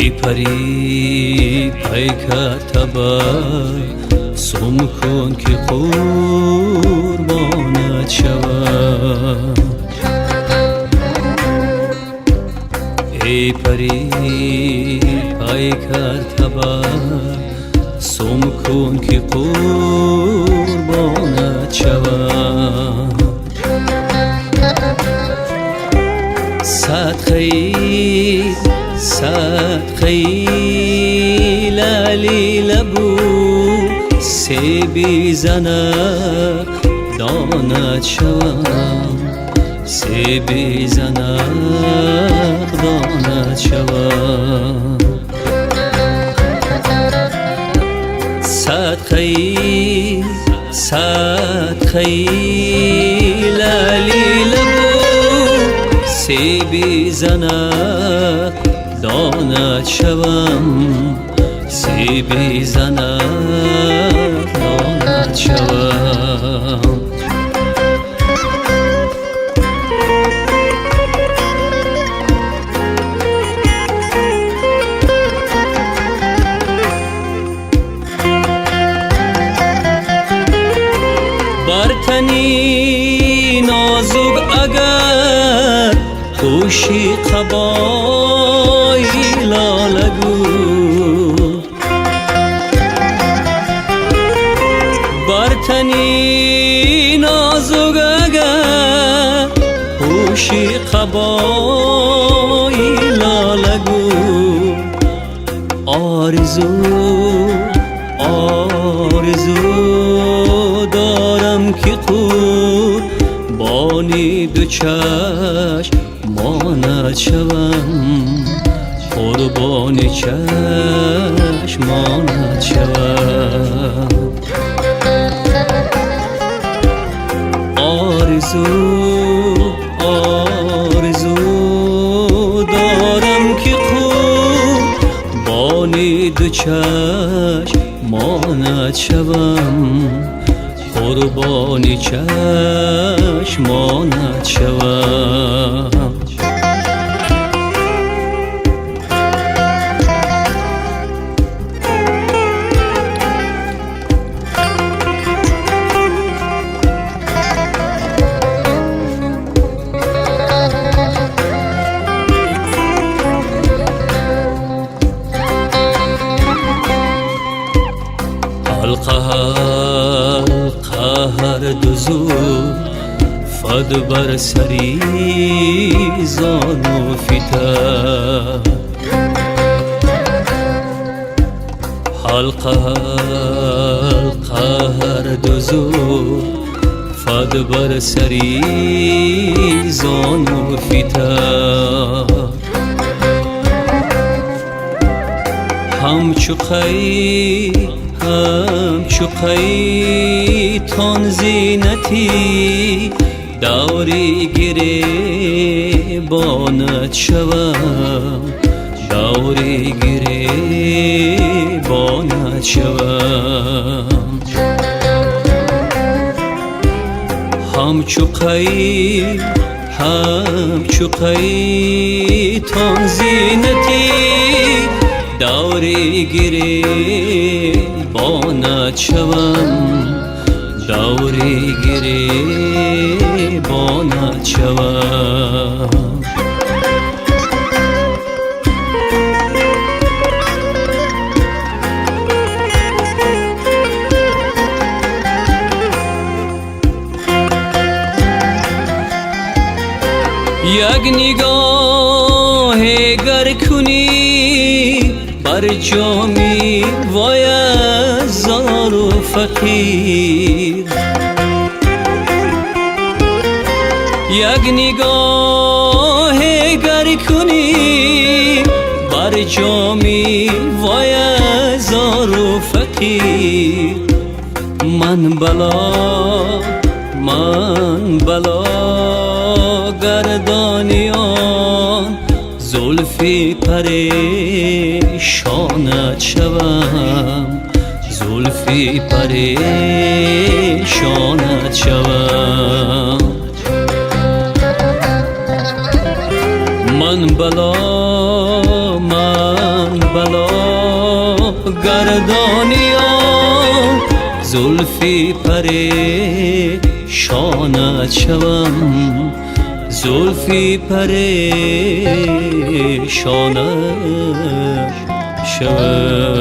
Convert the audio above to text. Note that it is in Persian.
ای پری پیکرتبر سم کن که قربانت شوم. ای پری پیکرتبر سم کن که قربانت شوم. صدقه لالی لبو سیبی زنق دانت شوم. سیبی زنق دانت شوم. صدقه لالی لبو سیبی زنق دانت شوم. سیبی زنق دانت شوم. برتنی نازک اگر خوشی قبای لالگو. برتنی نازک اگر خوشی قبای لالگو. آرزو دارم که قربانی دو چشم مانت شوم. قربانی چشم مانت شوم. آرزو دارم که قربانی دو چشم مانت شوم. قربانی چشم مانت شوم. القهر دوزو فد بر سری زانو فتا. القهر دوزو فد بر سری زانو فتا. همچو قیتان زینتی دوری گره بانت شوم. دوری گره بانت شوم. همچو قیتان زینتی دوری گره بانت شوم. دوری گره بانت شوم. یک نگاه گر کنی بر جامی وای زار و فقیر. یک نگاه گر کنی بر جامی وای زار و فقیر. من بلا گردانیان زلفی پریشانت شوم. زلفی پریشانت شوم. من زلفی پریشانت شوم زلفی پریشانت شوم